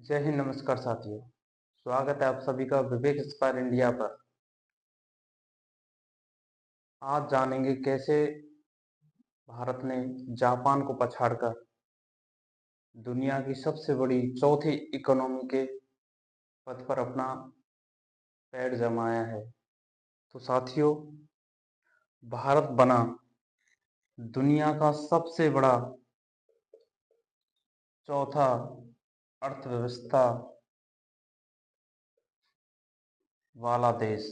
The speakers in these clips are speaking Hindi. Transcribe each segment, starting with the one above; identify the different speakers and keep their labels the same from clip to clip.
Speaker 1: जय हिंद, नमस्कार साथियों। स्वागत है आप सभी का विवेक इंस्पायर इंडिया पर। आज जानेंगे कैसे भारत ने जापान को पछाड़कर दुनिया की सबसे बड़ी चौथी इकोनॉमी के पद पर अपना पैर जमाया है। तो साथियों, भारत बना दुनिया का सबसे बड़ा चौथा अर्थव्यवस्था वाला देश।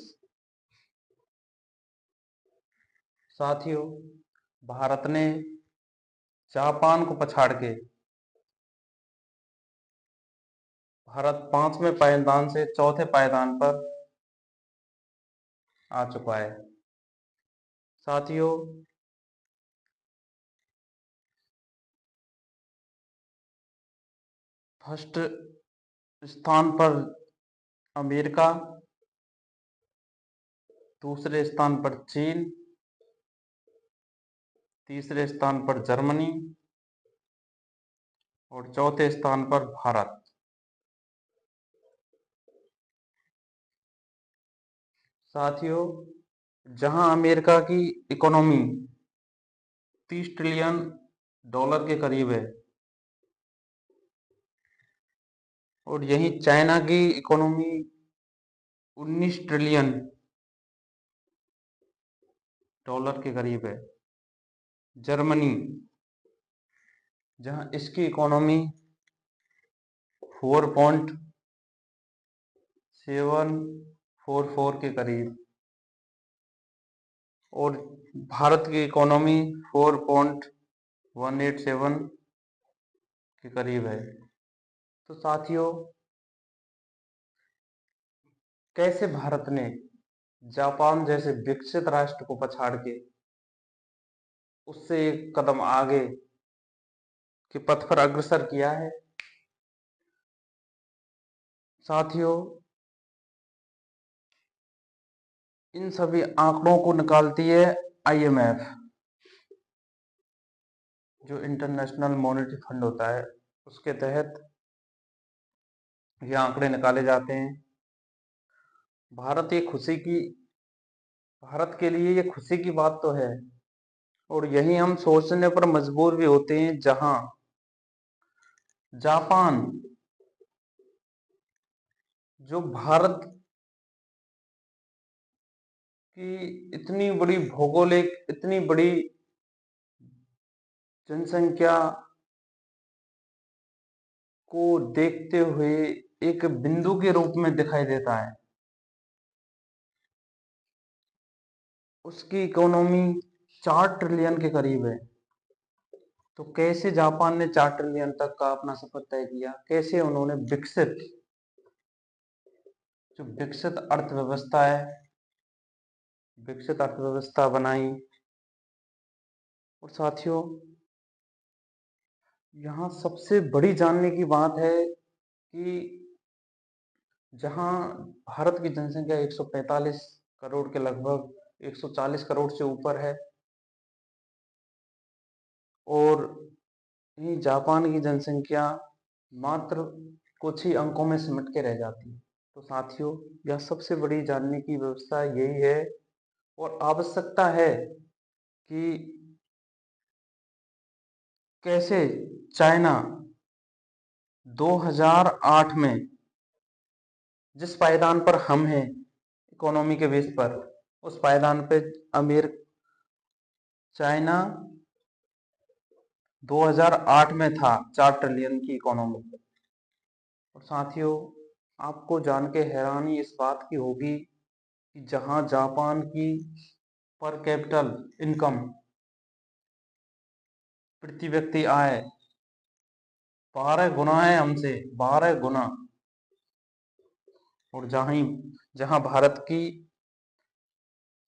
Speaker 1: साथियों, भारत ने जापान को पछाड़ के भारत 5वें पायदान से चौथे पायदान पर आ चुका है। साथियों, फर्स्ट स्थान पर अमेरिका, दूसरे स्थान पर चीन, तीसरे स्थान पर जर्मनी और चौथे स्थान पर भारत। साथियों, जहां अमेरिका की इकोनॉमी 30 ट्रिलियन डॉलर के करीब है और यहीं चाइना की इकोनॉमी 19 ट्रिलियन डॉलर के करीब है। जर्मनी, जहां इसकी इकोनॉमी 4.744 के करीब और भारत की इकोनॉमी 4.187 के करीब है। तो साथियों, कैसे भारत ने जापान जैसे विकसित राष्ट्र को पछाड़ के उससे एक कदम आगे के पथ पर अग्रसर किया है। साथियों, इन सभी आंकड़ों को निकालती है IMF, जो इंटरनेशनल मॉनेटरी फंड होता है। उसके तहत ये आंकड़े निकाले जाते हैं। भारत के लिए ये खुशी की बात तो है और यही हम सोचने पर मजबूर भी होते हैं, जहां जापान, जो भारत की इतनी बड़ी भौगोलिक, इतनी बड़ी जनसंख्या को देखते हुए एक बिंदु के रूप में दिखाई देता है। उसकी इकोनॉमी 4 ट्रिलियन के करीब है। तो कैसे जापान ने 4 ट्रिलियन तक का अपना सफर तय किया? कैसे उन्होंने विकसित अर्थव्यवस्था है, विकसित अर्थव्यवस्था बनाई। और साथियों, यहाँ सबसे बड़ी जानने की बात है कि जहां भारत की जनसंख्या 145 करोड़ के लगभग 140 करोड़ से ऊपर है और यही जापान की जनसंख्या मात्र कुछ ही अंकों में सिमट के रह जाती है। तो साथियों, यह सबसे बड़ी जानने की व्यवस्था यही है और आवश्यकता है कि कैसे चाइना 2008 में जिस पायदान पर हम हैं इकोनॉमी के बेस पर, उस पायदान पे चाइना 2008 में था 4 ट्रिलियन की इकोनॉमी। और साथियों, आपको जान के हैरानी इस बात की होगी कि जहां जापान की पर कैपिटल इनकम, प्रति व्यक्ति आय 12 गुना है हमसे, 12 गुना। और जहां भारत की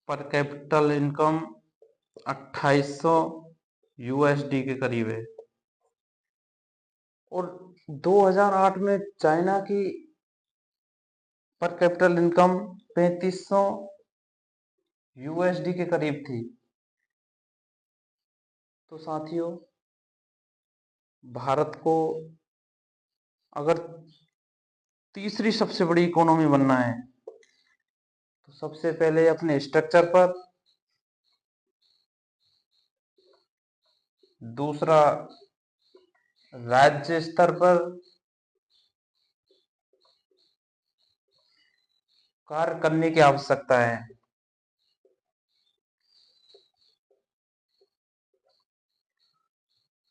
Speaker 1: पर कैपिटल इनकम 2800 USD के करीब है और 2008 में चाइना की पर कैपिटल इनकम 3500 USD के करीब थी। तो साथियों, भारत को अगर तीसरी सबसे बड़ी इकोनॉमी बनना है तो सबसे पहले अपने स्ट्रक्चर पर, दूसरा राज्य स्तर पर कार्य करने की आवश्यकता है।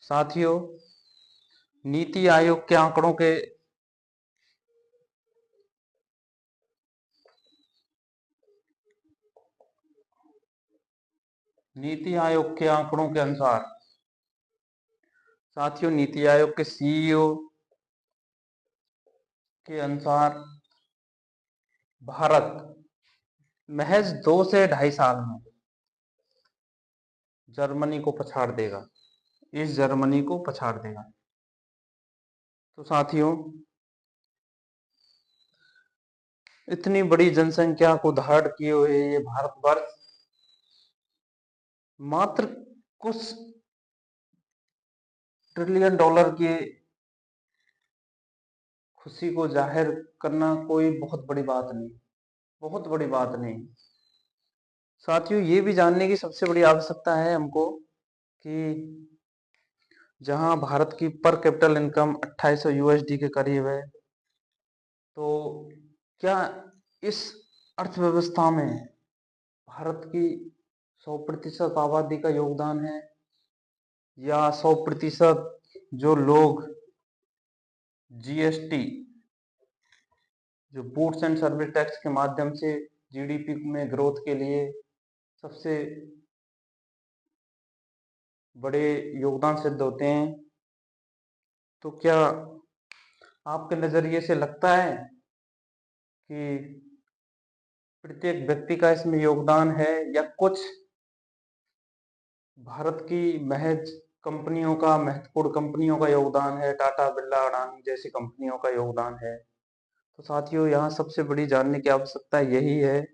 Speaker 1: साथियों, नीति आयोग के आंकड़ों के अनुसार, साथियों नीति आयोग के सीईओ के अनुसार भारत महज 2 से 2.5 साल में जर्मनी को पछाड़ देगा, इस जर्मनी को पछाड़ देगा। तो साथियों, इतनी बड़ी जनसंख्या को धारण किए हुए ये भारतवर्ष मात्र कुछ ट्रिलियन डॉलर की खुशी को जाहिर करना कोई बहुत बड़ी बात नहीं, बहुत बड़ी बात नहीं। साथियों, ये भी जानने की सबसे बड़ी आवश्यकता है हमको कि जहां भारत की पर कैपिटल इनकम 2800 यूएसडी के करीब है, तो क्या इस अर्थव्यवस्था में भारत की 100% आबादी का योगदान है, या 100% जो लोग जीएसटी, जो गुड्स एंड सर्विस टैक्स के माध्यम से जीडीपी में ग्रोथ के लिए सबसे बड़े योगदान सिद्ध होते हैं, तो क्या आपके नजरिए से लगता है कि प्रत्येक व्यक्ति का इसमें योगदान है, या कुछ भारत की महज कंपनियों का, महत्वपूर्ण कंपनियों का योगदान है, टाटा बिरला अडानी जैसी कंपनियों का योगदान है? तो साथियों, यहाँ सबसे बड़ी जानने की आवश्यकता यही है,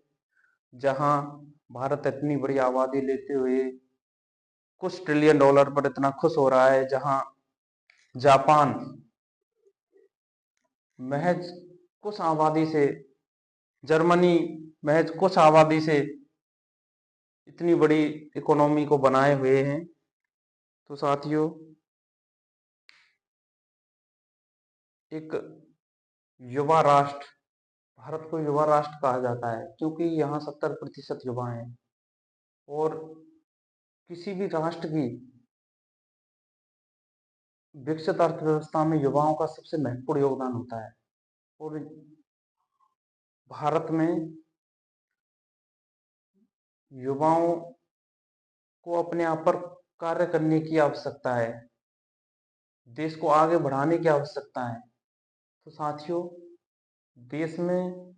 Speaker 1: जहां भारत इतनी बड़ी आबादी लेते हुए कुछ ट्रिलियन डॉलर पर इतना खुश हो रहा है, जहां जापान महज कुछ आबादी से, जर्मनी महज कुछ आबादी से इतनी बड़ी इकोनॉमी को बनाए हुए हैं। तो साथियों, एक युवा राष्ट्र, भारत को युवा राष्ट्र कहा जाता है क्योंकि यहाँ 70% युवा हैं, और किसी भी राष्ट्र की विकसित अर्थव्यवस्था में युवाओं का सबसे महत्वपूर्ण योगदान होता है। और भारत में युवाओं को अपने आप पर कार्य करने की आवश्यकता है, देश को आगे बढ़ाने की आवश्यकता है। तो साथियों, देश में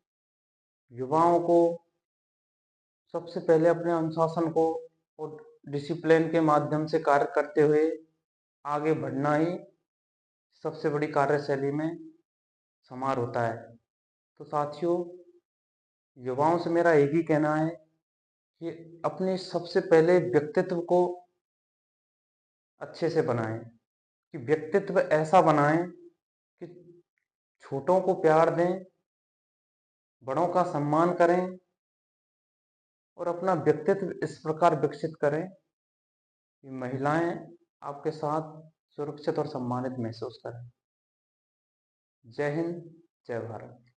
Speaker 1: युवाओं को सबसे पहले अपने अनुशासन को और डिसिप्लिन के माध्यम से कार्य करते हुए आगे बढ़ना ही सबसे बड़ी कार्यशैली में समार होता है। तो साथियों, युवाओं से मेरा एक ही कहना है कि अपने सबसे पहले व्यक्तित्व को अच्छे से बनाएं, कि व्यक्तित्व ऐसा बनाएं कि छोटों को प्यार दें, बड़ों का सम्मान करें, और अपना व्यक्तित्व इस प्रकार विकसित करें कि महिलाएं आपके साथ सुरक्षित और सम्मानित महसूस करें। जय हिंद, जय भारत।